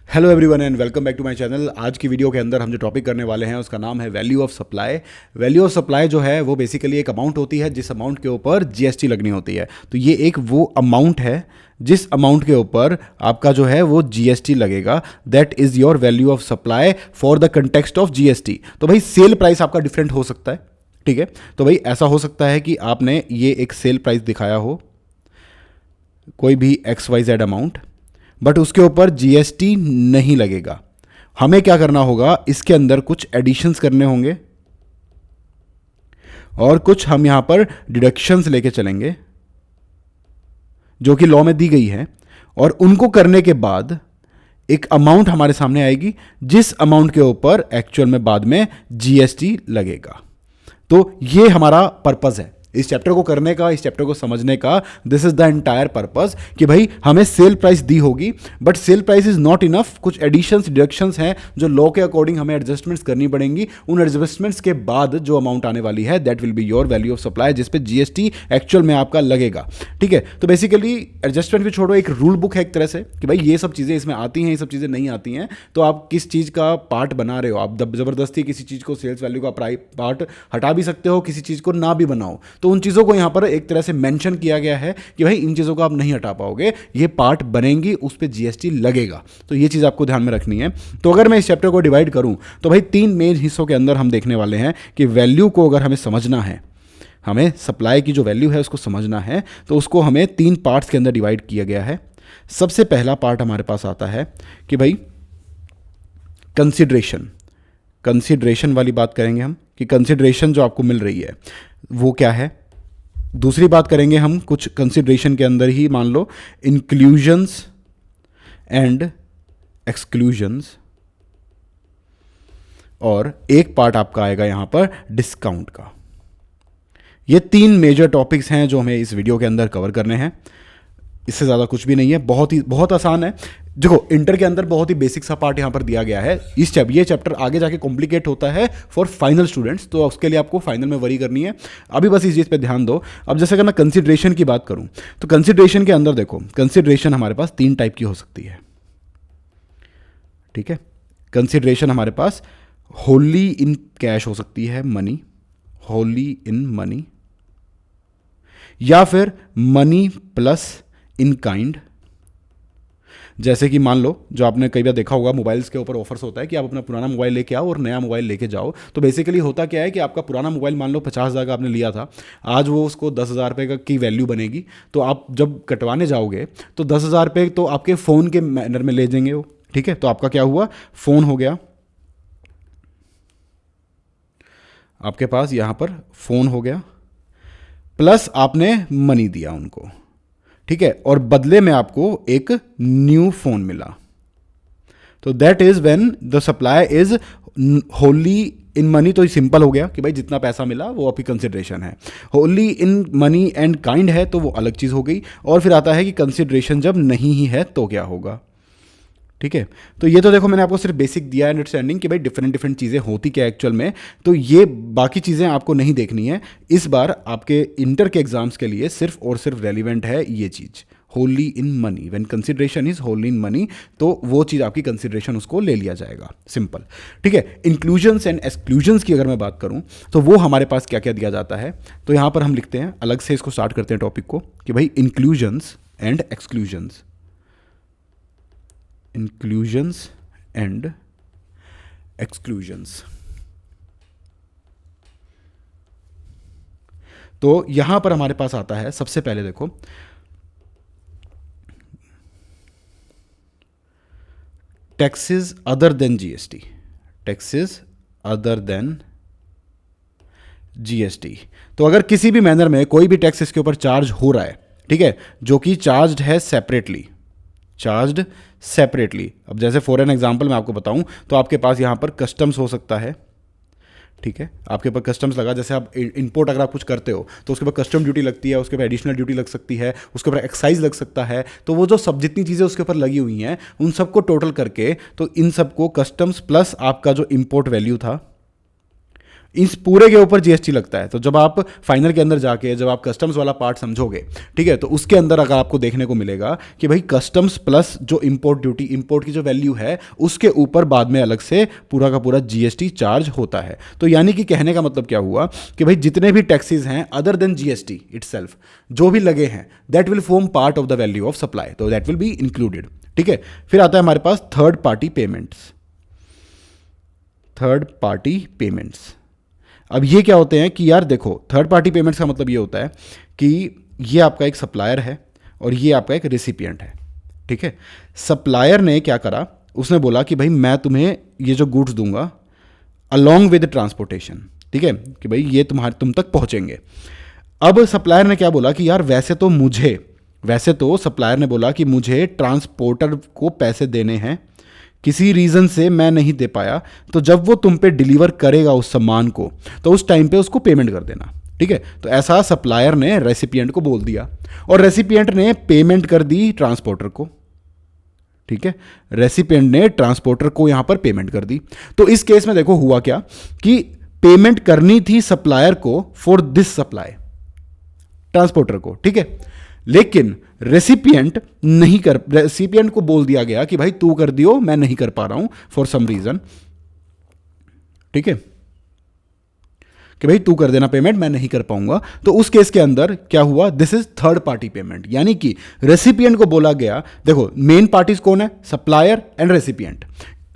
Hello everyone and welcome back to my channel. आज की video के अंदर हम जो टॉपिक करने वाले हैं उसका नाम है value of supply. Value of supply जो है वो बेसिकली एक अमाउंट होती है जिस अमाउंट के ऊपर जीएसटी लगनी होती है। तो ये एक वो अमाउंट है जिस अमाउंट के ऊपर आपका जो है वो जीएसटी लगेगा। That is your value of supply for the context of GST. तो भाई सेल प्राइस आपका डिफरेंट हो सकता है, ठीक है। तो भाई ऐसा हो सकता है कि आपने ये एक सेल प्राइस दिखाया हो कोई भी XYZ अमाउंट, बट उसके ऊपर जीएसटी नहीं लगेगा। हमें क्या करना होगा, इसके अंदर कुछ एडिशंस करने होंगे और कुछ हम यहां पर डिडक्शंस लेके चलेंगे जो कि लॉ में दी गई है, और उनको करने के बाद एक अमाउंट हमारे सामने आएगी जिस अमाउंट के ऊपर एक्चुअल में बाद में जीएसटी लगेगा। तो ये हमारा पर्पस है इस चैप्टर को करने का, इस चैप्टर को समझने का। This is the entire purpose कि भाई हमें सेल प्राइस दी होगी but sale price is not enough. कुछ एडिशंस डिडक्शंस हैं जो लॉ के अकॉर्डिंग हमें एडजस्टमेंट्स करनी पड़ेंगी। उन एडजस्टमेंट्स के बाद जो अमाउंट आने वाली है that will be your value of supply, जिस पे जीएसटी एक्चुअल में आपका लगेगा, ठीक है। तो बेसिकली एडजस्टमेंट भी छोड़ो, एक रूल बुक है एक तरह से कि भाई ये सब चीज़ें इसमें आती हैं, ये सब चीज़ें नहीं आती हैं। तो आप किस चीज़ का पार्ट बना रहे हो, आप ज़बरदस्ती किसी चीज़ को सेल्स वैल्यू का पार्ट हटा भी सकते हो, किसी चीज़ को ना भी बनाओ। तो उन चीज़ों को यहाँ पर एक तरह से मेंशन किया गया है कि भाई इन चीज़ों को आप नहीं हटा पाओगे, ये पार्ट बनेंगी, उस पर जीएसटी लगेगा। तो ये चीज़ आपको ध्यान में रखनी है। तो अगर मैं इस चैप्टर को डिवाइड करूं तो भाई 3 मेन हिस्सों के अंदर हम देखने वाले हैं कि वैल्यू को अगर हमें समझना है, हमें सप्लाई की जो वैल्यू है उसको समझना है, तो उसको हमें 3 पार्ट्स के अंदर डिवाइड किया गया है। सबसे पहला पार्ट हमारे पास आता है कि भाई कंसिडरेशन वाली बात करेंगे हम कि कंसिडरेशन जो आपको मिल रही है वो क्या है। दूसरी बात करेंगे हम कुछ कंसिडरेशन के अंदर ही, मान लो इंक्लूजन्स एंड एक्सक्लूजन्स, और एक पार्ट आपका आएगा यहां पर डिस्काउंट का। ये 3 मेजर टॉपिक्स हैं जो हमें इस वीडियो के अंदर कवर करने हैं। इससे ज़्यादा कुछ भी नहीं है, बहुत आसान है। देखो इंटर के अंदर बहुत ही बेसिक सा पार्ट यहाँ पर दिया गया है। ये चैप्टर आगे जाके कॉम्प्लिकेट होता है फॉर फाइनल स्टूडेंट्स, तो उसके लिए आपको फाइनल में वरी करनी है। अभी बस इस चीज़ पे ध्यान दो। अब जैसे अगर मैं कंसिडरेशन की बात करूँ तो कंसिडरेशन के अंदर देखो, कंसिडरेशन हमारे पास 3 टाइप की हो सकती है, ठीक है। कंसिडरेशन हमारे पास होली इन कैश हो सकती है, मनी, होली इन मनी, या फिर मनी प्लस इन काइंड। जैसे कि मान लो जो आपने कई बार देखा होगा मोबाइल्स के ऊपर ऑफर्स होता है कि आप अपना पुराना मोबाइल लेके आओ और नया मोबाइल लेके जाओ। तो बेसिकली होता क्या है कि आपका पुराना मोबाइल मान लो 50,000 का आपने लिया था, आज वो उसको 10,000 रुपये की वैल्यू बनेगी। तो आप जब कटवाने जाओगे तो 10,000 रुपये तो आपके फ़ोन के मैनर में ले जाएंगे वो, ठीक है। तो आपका क्या हुआ, फ़ोन हो गया आपके पास, यहाँ पर फ़ोन हो गया, प्लस आपने मनी दिया उनको, ठीक है, और बदले में आपको एक न्यू फोन मिला। तो that is when the supply is wholly in money. तो सिंपल हो गया कि भाई जितना पैसा मिला वो आपकी कंसिडरेशन है। Holi in money and kind है तो वो अलग चीज़ हो गई। और फिर आता है कि कंसिडरेशन जब नहीं ही है तो क्या होगा, ठीक है। तो ये तो देखो मैंने आपको सिर्फ बेसिक दिया है अंडरस्टैंडिंग कि भाई डिफरेंट चीज़ें होती क्या एक्चुअल में। तो ये बाकी चीज़ें आपको नहीं देखनी है। इस बार आपके इंटर के एग्जाम्स के लिए सिर्फ और सिर्फ रेलिवेंट है ये चीज़, wholly in money. When consideration is wholly in money तो वो चीज़ आपकी कंसिडरेशन उसको ले लिया जाएगा, सिंपल, ठीक है। इंक्लूजन्स एंड एक्सक्लूजन्स की अगर मैं बात करूं तो वो हमारे पास क्या क्या दिया जाता है। तो यहाँ पर हम लिखते हैं, अलग से इसको स्टार्ट करते हैं टॉपिक को कि भाई inclusions and exclusions, inclusions and exclusions. तो यहां पर हमारे पास आता है सबसे पहले देखो taxes other than GST, taxes other than GST. तो अगर किसी भी मैनर में कोई भी टैक्स इसके ऊपर चार्ज हो रहा है, ठीक है, जो कि चार्ज्ड है सेपरेटली, चार्ज्ड सेपरेटली। अब जैसे फॉर एन एग्जांपल मैं आपको बताऊं तो आपके पास यहां पर कस्टम्स हो सकता है, ठीक है। आपके ऊपर कस्टम्स लगा, जैसे आप इंपोर्ट अगर आप कुछ करते हो तो उसके ऊपर कस्टम ड्यूटी लगती है, उसके ऊपर एडिशनल ड्यूटी लग सकती है, उसके ऊपर एक्साइज लग सकता है। तो वो जो सब जितनी चीज़ें उसके ऊपर लगी हुई हैं उन सबको टोटल करके, तो इन सबको कस्टम्स प्लस आपका जो इंपोर्ट वैल्यू था, इस पूरे के ऊपर जीएसटी लगता है। तो जब आप फाइनल के अंदर जाके जब आप कस्टम्स वाला पार्ट समझोगे, ठीक है, तो उसके अंदर अगर आपको देखने को मिलेगा कि भाई कस्टम्स प्लस जो इंपोर्ट ड्यूटी, इंपोर्ट की जो वैल्यू है उसके ऊपर बाद में अलग से पूरा का पूरा जीएसटी चार्ज होता है। तो यानी कि कहने का मतलब क्या हुआ कि भाई जितने भी टैक्सेस हैं अदर देन जीएसटी इटसेल्फ जो भी लगे हैं that will form part of the value of supply, तो दैट विल बी इंक्लूडेड। ठीक है, फिर आता है हमारे पास third party payments. Third party payments, अब ये क्या होते हैं कि यार देखो, थर्ड पार्टी पेमेंट्स का मतलब ये होता है कि ये आपका एक सप्लायर है और ये आपका एक रेसिपिएंट है। ठीक है, सप्लायर ने क्या करा, उसने बोला कि भाई मैं तुम्हें ये जो गुड्स दूंगा अलॉन्ग विद ट्रांसपोर्टेशन, ठीक है, कि भाई ये तुम तक पहुंचेंगे। अब सप्लायर ने क्या बोला कि यार वैसे तो सप्लायर ने बोला कि मुझे ट्रांसपोर्टर को पैसे देने हैं, किसी रीज़न से मैं नहीं दे पाया, तो जब वो तुम पे डिलीवर करेगा उस सामान को तो उस टाइम पे उसको पेमेंट कर देना। ठीक है, तो ऐसा सप्लायर ने रेसिपिएंट को बोल दिया और रेसिपिएंट ने पेमेंट कर दी ट्रांसपोर्टर को। ठीक है, रेसिपिएंट ने ट्रांसपोर्टर को यहां पर पेमेंट कर दी। तो इस केस में देखो हुआ क्या कि पेमेंट करनी थी सप्लायर को फॉर दिस सप्लाई, ट्रांसपोर्टर को। ठीक है, लेकिन रेसिपिएंट को बोल दिया गया कि भाई तू कर दियो, मैं नहीं कर पा रहा हूं फॉर सम रीजन। ठीक है, कि भाई तू कर देना पेमेंट, मैं नहीं कर पाऊंगा। तो उस केस के अंदर क्या हुआ, this is third party payment, यानी कि रेसिपिएंट को बोला गया, देखो मेन पार्टीज कौन है, सप्लायर एंड रेसिपिएंट,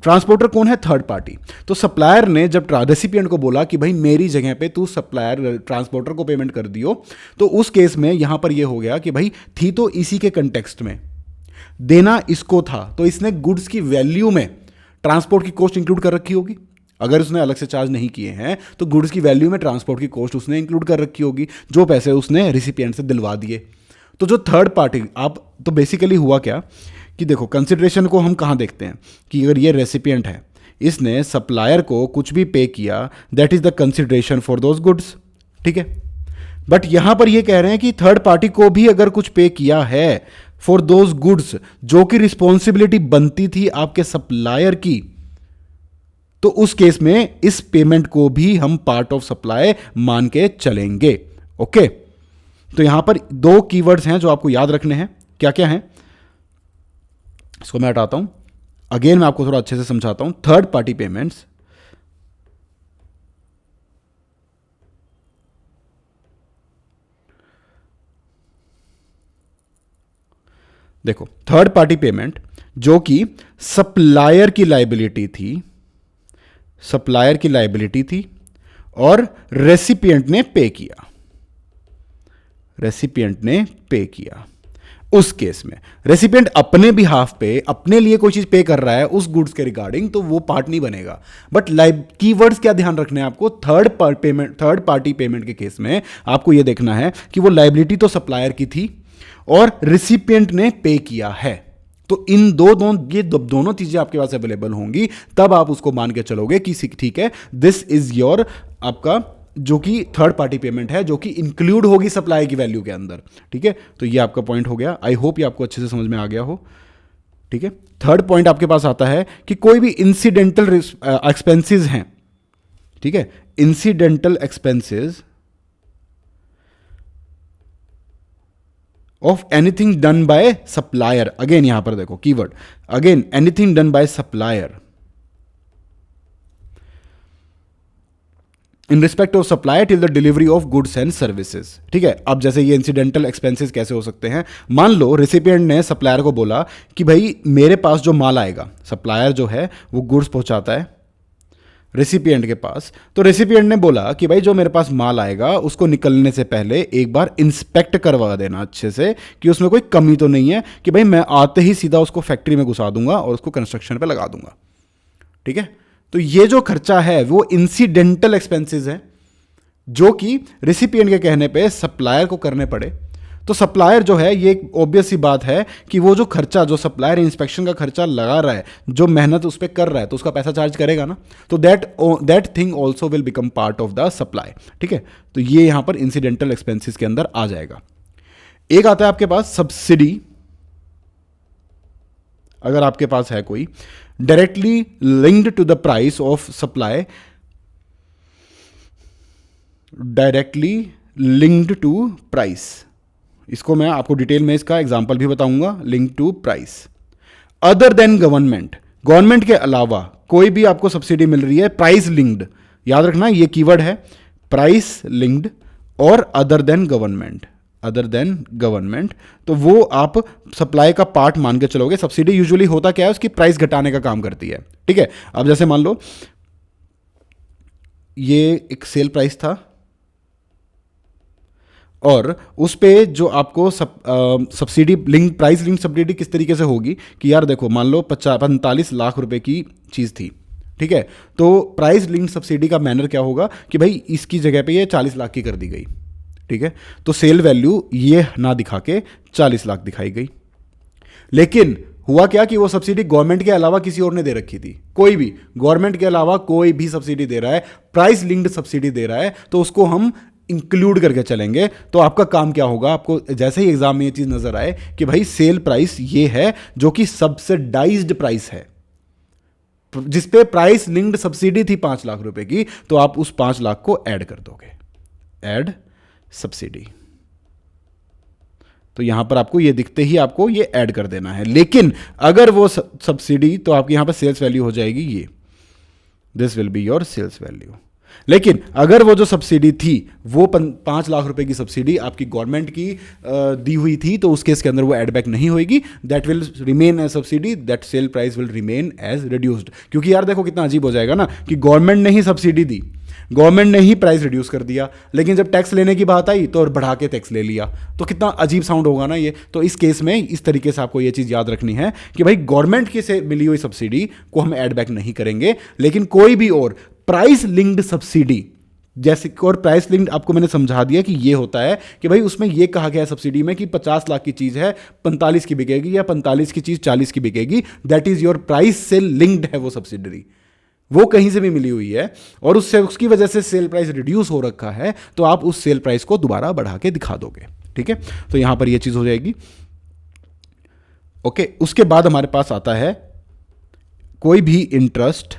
ट्रांसपोर्टर कौन है, थर्ड पार्टी। तो सप्लायर ने जब रेसिपिएंट को बोला कि भाई मेरी जगह पे तू सप्लायर ट्रांसपोर्टर को पेमेंट कर दियो, तो उस केस में यहां पर यह हो गया कि भाई थी तो इसी के कंटेक्स्ट में, देना इसको था, तो इसने गुड्स की वैल्यू में ट्रांसपोर्ट की कॉस्ट इंक्लूड कर रखी होगी। अगर उसने अलग से चार्ज नहीं किए हैं तो गुड्स की वैल्यू में ट्रांसपोर्ट की कॉस्ट उसने इंक्लूड कर रखी होगी, जो पैसे उसने रिसिपिएंट से दिलवा दिए। तो जो थर्ड पार्टी, आप तो बेसिकली हुआ क्या कि देखो कंसिडरेशन को हम कहाँ देखते हैं कि अगर ये रेसिपिएंट है, इसने सप्लायर को कुछ भी पे किया, that is the consideration for those goods. ठीक है, बट यहां पर ये कह रहे हैं कि थर्ड पार्टी को भी अगर कुछ पे किया है फॉर दोज गुड्स जो कि रिस्पॉन्सिबिलिटी बनती थी आपके सप्लायर की, तो उस केस में इस पेमेंट को भी हम पार्ट ऑफ सप्लाई मान के चलेंगे। ओके, तो यहां पर दो कीवर्ड्स हैं जो आपको याद रखने हैं, क्या क्या हैं इसको मैं हटाता हूं, अगेन मैं आपको थोड़ा अच्छे से समझाता हूं। थर्ड पार्टी पेमेंट्स, देखो थर्ड पार्टी पेमेंट जो कि सप्लायर की लायबिलिटी थी और रेसिपिएंट ने पे किया। उस केस में रेसिपिएंट अपने बिहाफ पे अपने लिए कोई चीज पे कर रहा है उस गुड्स के रिगार्डिंग, तो वो पार्ट नहीं बनेगा। बट कीवर्ड्स क्या ध्यान रखने हैं आपको, थर्ड पार्टी पेमेंट के केस में आपको यह देखना है कि वो लायबिलिटी तो सप्लायर की थी और रेसिपिएंट ने पे किया है। तो इन दोनों चीजें आपके पास अवेलेबल होंगी, तब आप उसको मान के चलोगे कि ठीक है, दिस इज योर आपका जो कि थर्ड पार्टी पेमेंट है, जो कि इंक्लूड होगी सप्लाई की वैल्यू के अंदर। ठीक है, तो ये आपका पॉइंट हो गया। आई होप ये आपको अच्छे से समझ में आ गया हो। ठीक है, थर्ड पॉइंट आपके पास आता है कि कोई भी इंसिडेंटल एक्सपेंसेस हैं, ठीक है, incidental expenses of anything done by supplier, again यहां पर देखो keyword, again anything done by supplier in respect of supply till the delivery of goods and services. ठीक है, अब जैसे ये इंसिडेंटल एक्सपेंसेस कैसे हो सकते हैं, मान लो रेसिपिएंट ने सप्लायर को बोला कि भाई मेरे पास जो माल आएगा, सप्लायर जो है वो गुड्स पहुंचाता है रेसिपिएंट के पास, तो रेसिपिएंट ने बोला कि भाई जो मेरे पास माल आएगा उसको निकलने से पहले एक बार इंस्पेक्ट करवा देना अच्छे से कि उसमें कोई कमी तो नहीं है, कि भाई मैं आते ही सीधा उसको फैक्ट्री में घुसा दूंगा और उसको कंस्ट्रक्शन पे लगा दूंगा। ठीक है, तो ये जो खर्चा है वो इंसिडेंटल एक्सपेंसेस है जो कि रेसिपिएंट के कहने पे सप्लायर को करने पड़े। तो सप्लायर जो है, ये एक ऑब्वियस सी बात है कि वो जो खर्चा, जो सप्लायर इंस्पेक्शन का खर्चा लगा रहा है, जो मेहनत उस पर कर रहा है, तो उसका पैसा चार्ज करेगा ना, तो that thing also will become part of the supply. ठीक है, तो ये यहां पर इंसिडेंटल एक्सपेंसेस के अंदर आ जाएगा। एक आता है आपके पास सब्सिडी, अगर आपके पास है कोई, directly linked to the price of supply directly linked to price. इसको मैं आपको डिटेल में इसका एग्जांपल भी बताऊंगा, link to price. Other than government, government के अलावा कोई भी आपको सब्सिडी मिल रही है प्राइस लिंक्ड, याद रखना ये कीवर्ड है, प्राइस लिंक्ड और other than government, other than government, तो वो आप सप्लाई का पार्ट मान के चलोगे। सब्सिडी यूजुअली होता क्या है, उसकी प्राइस घटाने का काम करती है, ठीक है। अब जैसे मान लो ये एक सेल प्राइस था और उस पे जो आपको subsidy link, price link subsidy किस तरीके से होगी कि यार देखो मान लो 45 लाख रुपए की चीज़ थी, ठीक है, तो प्राइस लिंक सब्सिडी का मैनर क्या होगा कि भाई इसकी जगह पे ये 40 लाख की कर दी गई, ठीक है, तो सेल वैल्यू ये ना दिखा के 40 लाख दिखाई गई। लेकिन हुआ क्या कि वो सब्सिडी गवर्नमेंट के अलावा किसी और ने दे रखी थी, कोई भी गवर्नमेंट के अलावा कोई भी सब्सिडी दे रहा है, प्राइस लिंक्ड सब्सिडी दे रहा है, तो उसको हम इंक्लूड करके चलेंगे। तो आपका काम क्या होगा, आपको जैसे ही एग्जाम में ये चीज नजर आए कि भाई सेल प्राइस ये है जो कि सब्सिडाइज्ड प्राइस है, जिसपे प्राइस लिंक्ड सब्सिडी थी 5 लाख रुपए की, तो आप उस 5 लाख को ऐड कर दोगे, ऐड सब्सिडी। तो यहां पर आपको ये दिखते ही आपको ये ऐड कर देना है। लेकिन अगर वो सब्सिडी, तो आपकी यहां पर सेल्स वैल्यू हो जाएगी ये, this will be your sales value. लेकिन अगर वो जो सब्सिडी थी वो 5 लाख रुपए की सब्सिडी आपकी गवर्नमेंट की दी हुई थी, तो उस केस के अंदर वो एड बैक नहीं होगी, that will remain as subsidy, that sale price will remain as reduced. क्योंकि यार देखो कितना अजीब हो जाएगा ना कि गवर्नमेंट ने ही सब्सिडी दी, गवर्नमेंट ने ही प्राइस रिड्यूस कर दिया, लेकिन जब टैक्स लेने की बात आई तो बढ़ा के टैक्स ले लिया, तो कितना अजीब साउंड होगा ना ये। तो इस केस में इस तरीके से आपको ये चीज़ याद रखनी है कि भाई गवर्नमेंट की से मिली हुई सब्सिडी को हम ऐड बैक नहीं करेंगे, लेकिन कोई भी और प्राइस लिंक्ड सब्सिडी, जैसे और प्राइस लिंक्ड आपको मैंने समझा दिया कि ये होता है कि भाई उसमें ये कहा गया है सब्सिडी में कि 50 लाख की चीज़ है 45 की बिकेगी, या 45 की चीज़ 40 की बिकेगी, दैट इज योर प्राइस से लिंक्ड है वो सब्सिडरी, वो कहीं से भी मिली हुई है और उससे उसकी वजह से सेल प्राइस रिड्यूस हो रखा है, तो आप उस सेल प्राइस को दोबारा बढ़ा के दिखा दोगे, ठीक है। तो यहां पर ये चीज हो जाएगी, ओके। उसके बाद हमारे पास आता है कोई भी इंटरेस्ट,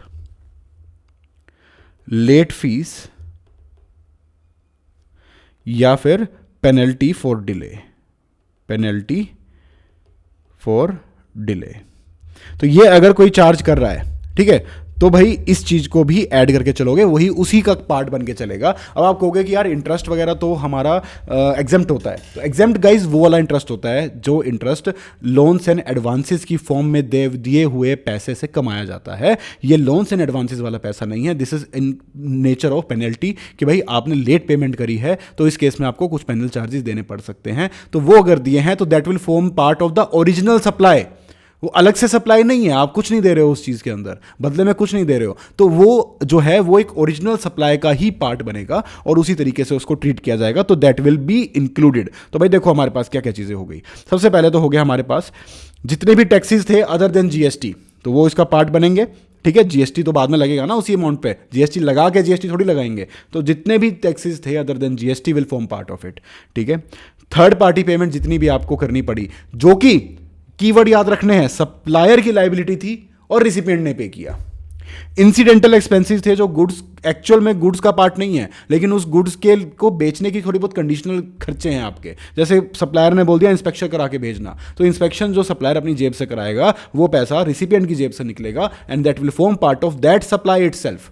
लेट फीस या फिर penalty for delay, penalty for delay. तो ये अगर कोई चार्ज कर रहा है, ठीक है, तो भाई इस चीज को भी ऐड करके चलोगे, वही उसी का पार्ट बन के चलेगा। अब आप कहोगे कि यार इंटरेस्ट वगैरह तो हमारा एग्जेम्प्ट होता है, तो एग्जेम्प्ट गाइज वो वाला इंटरेस्ट होता है जो इंटरेस्ट लोन्स एंड एडवांसेस की फॉर्म में दिए हुए पैसे से कमाया जाता है। ये लोन्स एंड एडवांसेस वाला पैसा नहीं है, this is in nature of penalty, कि भाई आपने लेट पेमेंट करी है तो इस केस में आपको कुछ पेनल चार्जेस देने पड़ सकते हैं, तो वो अगर दिए हैं तो that will form part of the original supply. वो अलग से सप्लाई नहीं है, आप कुछ नहीं दे रहे हो उस चीज़ के अंदर, बदले में कुछ नहीं दे रहे हो, तो वो जो है वो एक ओरिजिनल सप्लाई का ही पार्ट बनेगा और उसी तरीके से उसको ट्रीट किया जाएगा, तो दैट विल बी इंक्लूडेड। तो भाई देखो हमारे पास क्या क्या चीज़ें हो गई। सबसे पहले तो हो गया हमारे पास जितने भी टैक्सेस थे अदर देन जीएसटी, तो वो इसका पार्ट बनेंगे, ठीक है। जीएसटी तो बाद में लगेगा ना उसी अमाउंट पे, जीएसटी लगा के जीएसटी थोड़ी लगाएंगे, तो जितने भी टैक्सेस थे other than GST will form part of it, ठीक है। थर्ड पार्टी पेमेंट जितनी भी आपको करनी पड़ी, जो कि कीवर्ड याद रखने हैं, सप्लायर की लायबिलिटी थी और रिसिपिएंट ने पे किया। इंसिडेंटल एक्सपेंसेस थे जो गुड्स एक्चुअल में गुड्स का पार्ट नहीं है, लेकिन उस गुड्स के को बेचने की थोड़ी बहुत कंडीशनल खर्चे हैं आपके, जैसे सप्लायर ने बोल दिया इंस्पेक्शन करा के भेजना, तो इंस्पेक्शन जो सप्लायर अपनी जेब से कराएगा वो पैसा रिसिपिएंट की जेब से निकलेगा and that will form part of that supply itself,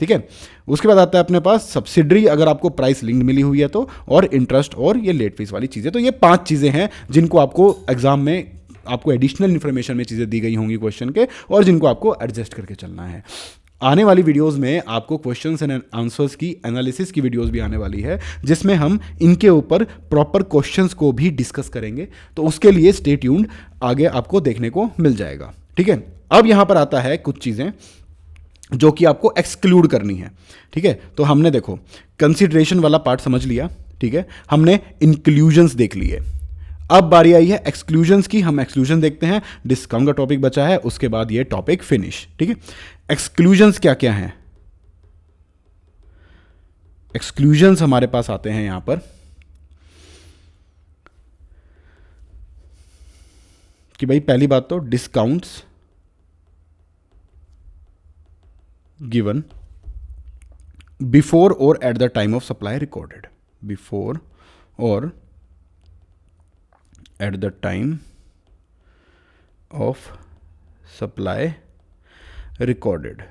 ठीक है। उसके बाद आता है अपने पास सब्सिडरी, अगर आपको प्राइस लिंक मिली हुई है तो, और इंटरेस्ट और ये लेट फीस वाली चीज़ें। तो ये 5 चीज़ें हैं जिनको आपको एग्जाम में आपको एडिशनल इन्फॉर्मेशन में चीज़ें दी गई होंगी क्वेश्चन के, और जिनको आपको एडजस्ट करके चलना है। आने वाली वीडियोस में आपको क्वेश्चंस एंड आंसर्स की एनालिसिस की वीडियोस भी आने वाली है, जिसमें हम इनके ऊपर प्रॉपर क्वेश्चंस को भी डिस्कस करेंगे, तो उसके लिए स्टे ट्यून्ड, आगे आपको देखने को मिल जाएगा, ठीक है। अब यहाँ पर आता है कुछ चीज़ें जो कि आपको एक्सक्लूड करनी है, ठीक है। तो हमने देखो कंसिडरेशन वाला पार्ट समझ लिया, ठीक है, हमने इंक्लूजन्स देख लिए। अब बारी आई है एक्सक्लूजन्स की, हम एक्सक्लूजन देखते हैं, डिस्काउंट का टॉपिक बचा है, उसके बाद ये टॉपिक फिनिश, ठीक है। एक्सक्लूजन्स क्या क्या हैं? एक्सक्लूजन्स हमारे पास आते हैं यहां पर कि भाई पहली बात तो discounts given before or at the time of supply recorded, before or at the time of supply recorded.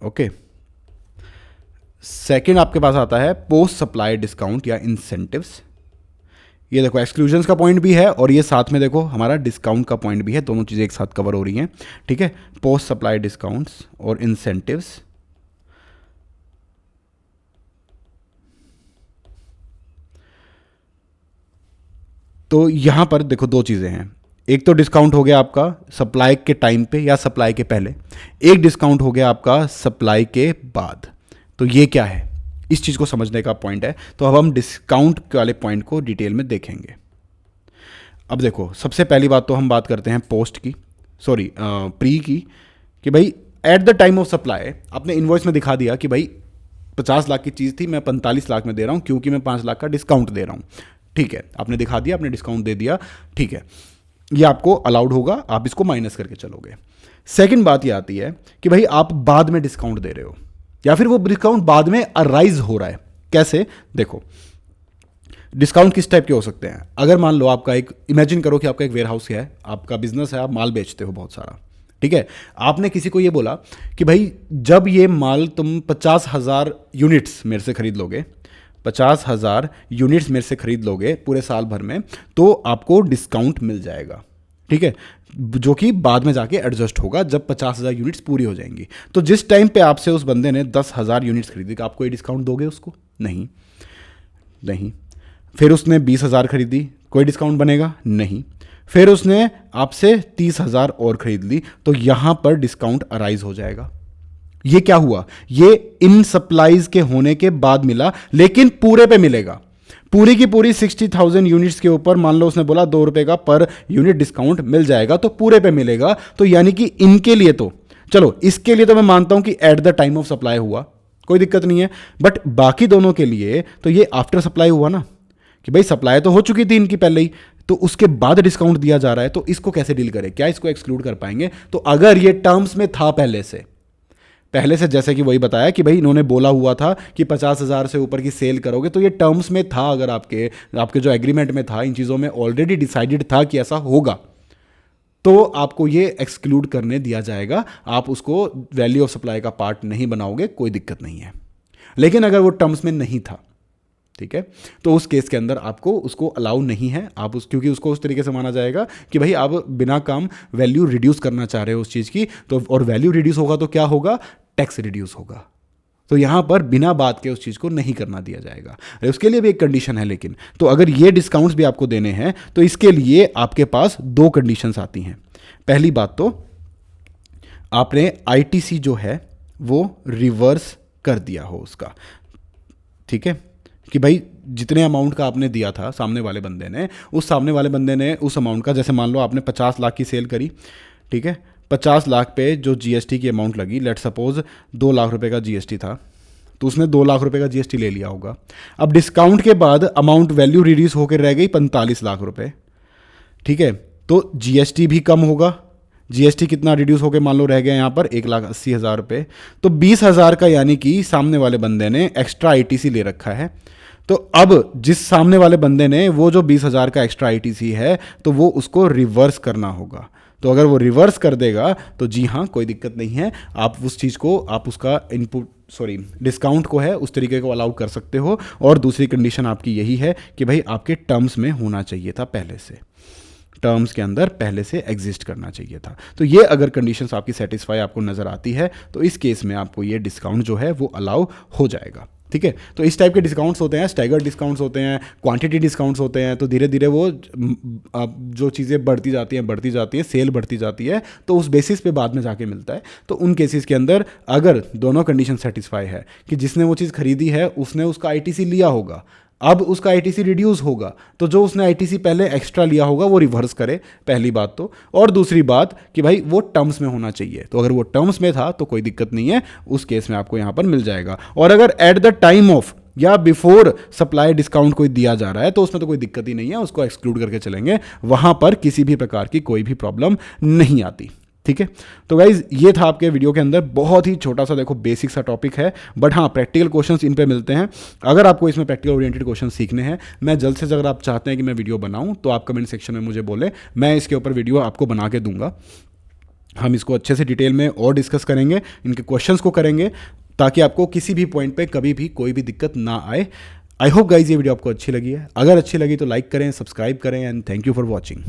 Okay, second आपके पास आता है पोस्ट सप्लाई डिस्काउंट या इंसेंटिव्स। ये देखो एक्सक्लूजन्स का पॉइंट भी है और ये साथ में देखो हमारा डिस्काउंट का पॉइंट भी है, दोनों चीज़ें एक साथ कवर हो रही हैं। ठीक है, पोस्ट सप्लाई डिस्काउंट्स और इंसेंटिव्स। तो यहां पर देखो दो चीज़ें हैं, एक तो डिस्काउंट हो गया आपका सप्लाई के टाइम पे या सप्लाई के पहले, एक डिस्काउंट हो गया आपका सप्लाई के बाद। तो ये क्या है, इस चीज़ को समझने का पॉइंट है। तो अब हम डिस्काउंट वाले पॉइंट को डिटेल में देखेंगे। अब देखो सबसे पहली बात तो हम बात करते हैं पोस्ट की, सॉरी प्री की, कि भाई eight the time of supply आपने इनवॉइस में दिखा दिया कि भाई 50 लाख की चीज़ थी, मैं 45 लाख में दे रहा हूँ क्योंकि मैं 5 लाख का डिस्काउंट दे रहा हूँ। ठीक है, आपने दिखा दिया, आपने डिस्काउंट दे दिया, ठीक है, ये आपको अलाउड होगा, आप इसको माइनस करके चलोगे। सेकंड बात ये आती है कि भाई आप बाद में डिस्काउंट दे रहे हो या फिर वो डिस्काउंट बाद में अराइज हो रहा है। कैसे, देखो डिस्काउंट किस टाइप के हो सकते हैं। अगर मान लो आपका एक, इमेजिन करो कि आपका एक वेयर हाउस है, आपका बिजनेस है, आप माल बेचते हो बहुत सारा। ठीक है, आपने किसी को ये बोला कि भाई जब ये माल तुम 50,000 यूनिट्स मेरे से खरीद लोगे, 50,000 यूनिट्स मेरे से खरीद लोगे पूरे साल भर में, तो आपको डिस्काउंट मिल जाएगा। ठीक है, जो कि बाद में जाके एडजस्ट होगा जब 50,000 यूनिट्स पूरी हो जाएंगी। तो जिस टाइम पे आपसे उस बंदे ने 10,000 यूनिट्स खरीदी, आप कोई डिस्काउंट दोगे उसको? नहीं, नहीं। फिर उसने 20,000 खरीदी, कोई डिस्काउंट बनेगा? नहीं। फिर उसने आपसे 30,000 और खरीद ली, तो यहां पर डिस्काउंट अराइज हो जाएगा। ये क्या हुआ, ये इन सप्लाईज के होने के बाद मिला, लेकिन पूरे पे मिलेगा। पूरी की पूरी 60,000 यूनिट्स के ऊपर मान लो उसने बोला 2 रुपए का पर यूनिट डिस्काउंट मिल जाएगा, तो पूरे पे मिलेगा। तो यानी कि इनके लिए तो चलो, इसके लिए तो मैं मानता हूं कि eight the time of supply हुआ, कोई दिक्कत नहीं है। बट बाकी दोनों के लिए तो ये आफ्टर सप्लाई हुआ ना, कि भाई सप्लाई तो हो चुकी थी इनकी पहले ही, तो उसके बाद डिस्काउंट दिया जा रहा है। तो इसको कैसे डील करें, क्या इसको एक्सक्लूड कर पाएंगे? तो अगर ये टर्म्स में था पहले से, जैसे कि वही बताया कि भाई इन्होंने बोला हुआ था कि 50,000 से ऊपर की सेल करोगे, तो ये टर्म्स में था, अगर आपके जो एग्रीमेंट में था, इन चीज़ों में ऑलरेडी डिसाइडेड था कि ऐसा होगा, तो आपको ये एक्सक्लूड करने दिया जाएगा। आप उसको वैल्यू ऑफ सप्लाई का पार्ट नहीं बनाओगे, कोई दिक्कत नहीं है। लेकिन अगर वो टर्म्स में नहीं था, ठीक है, तो उस केस के अंदर आपको उसको अलाउ नहीं है। आप क्योंकि उसको उस तरीके से माना जाएगा कि भाई आप बिना काम वैल्यू रिड्यूस करना चाह रहे हो उस चीज़ की, तो और वैल्यू रिड्यूस होगा तो क्या होगा, टैक्स रिड्यूस होगा। तो यहां पर बिना बात के उस चीज़ को नहीं करना दिया जाएगा। उसके लिए भी एक कंडीशन है, लेकिन तो अगर ये डिस्काउंट्स भी आपको देने हैं तो इसके लिए आपके पास 2 कंडीशंस आती हैं। पहली बात तो आपने आईटीसी जो है वो रिवर्स कर दिया हो उसका, ठीक है, कि भाई जितने अमाउंट का आपने दिया था सामने वाले बंदे ने, उस अमाउंट का, जैसे मान लो आपने 50 लाख की सेल करी, ठीक है, 50 लाख पे जो जीएसटी की अमाउंट लगी, लेट सपोज 2 लाख रुपए का जीएसटी था, तो उसने 2 लाख रुपए का जीएसटी ले लिया होगा। अब डिस्काउंट के बाद अमाउंट वैल्यू रिड्यूस होकर रह गई 45 लाख रुपए, ठीक है, तो जीएसटी भी कम होगा। जीएसटी कितना रिड्यूस होकर मान लो रह गया यहाँ पर 1,80,000 रुपये, तो 20,000 का यानी कि सामने वाले बंदे ने एक्स्ट्रा आईटीसी ले रखा है। तो अब जिस सामने वाले बंदे ने वो जो 20,000 का एक्स्ट्रा आईटीसी है, तो वो उसको रिवर्स करना होगा। तो अगर वो रिवर्स कर देगा तो जी हाँ, कोई दिक्कत नहीं है, आप उस चीज़ को, आप उसका डिस्काउंट को है उस तरीके को अलाउ कर सकते हो। और दूसरी कंडीशन आपकी यही है कि भाई आपके टर्म्स में होना चाहिए था, पहले से टर्म्स के अंदर पहले से एग्जिस्ट करना चाहिए था। तो ये अगर कंडीशंस आपकी सेटिस्फाई आपको नज़र आती है, तो इस केस में आपको ये डिस्काउंट जो है वो अलाउ हो जाएगा। ठीक है, तो इस टाइप के डिस्काउंट्स होते हैं, स्टैगर्ड डिस्काउंट्स होते हैं, क्वांटिटी डिस्काउंट्स होते हैं। तो धीरे धीरे वो जो चीज़ें बढ़ती जाती हैं, सेल बढ़ती जाती है, तो उस बेसिस पे बाद में जाके मिलता है। तो उन केसेस के अंदर अगर दोनों कंडीशन सेटिस्फाई है कि जिसने वो चीज़ खरीदी है उसने उसका आईटीसी लिया होगा, अब उसका आईटीसी रिड्यूस होगा, तो जो उसने आईटीसी पहले एक्स्ट्रा लिया होगा वो रिवर्स करे, पहली बात तो। और दूसरी बात कि भाई वो टर्म्स में होना चाहिए, तो अगर वो टर्म्स में था तो कोई दिक्कत नहीं है, उस केस में आपको यहाँ पर मिल जाएगा। और अगर एट द टाइम ऑफ या बिफोर सप्लाई डिस्काउंट कोई दिया जा रहा है तो उसमें तो कोई दिक्कत ही नहीं है, उसको एक्सक्लूड करके चलेंगे, वहाँ पर किसी भी प्रकार की कोई भी प्रॉब्लम नहीं आती। ठीक है। तो गाइज ये था आपके वीडियो के अंदर, बहुत ही छोटा सा देखो बेसिक सा टॉपिक है, बट हाँ प्रैक्टिकल क्वेश्चंस इन पे मिलते हैं। अगर आपको इसमें प्रैक्टिकल ओरिएंटेड क्वेश्चन सीखने हैं, मैं जल्द से जल्द, अगर आप चाहते हैं कि मैं वीडियो बनाऊं तो आप कमेंट सेक्शन में मुझे बोले, मैं इसके ऊपर वीडियो आपको बना के दूंगा। हम इसको अच्छे से डिटेल में और डिस्कस करेंगे, इनके क्वेश्चंस को करेंगे, ताकि आपको किसी भी पॉइंट पे कभी भी कोई भी दिक्कत ना आए। आई होप गाइज ये वीडियो आपको अच्छी लगी है। अगर अच्छी लगी तो लाइक करें, सब्सक्राइब करें, and thank you for watching.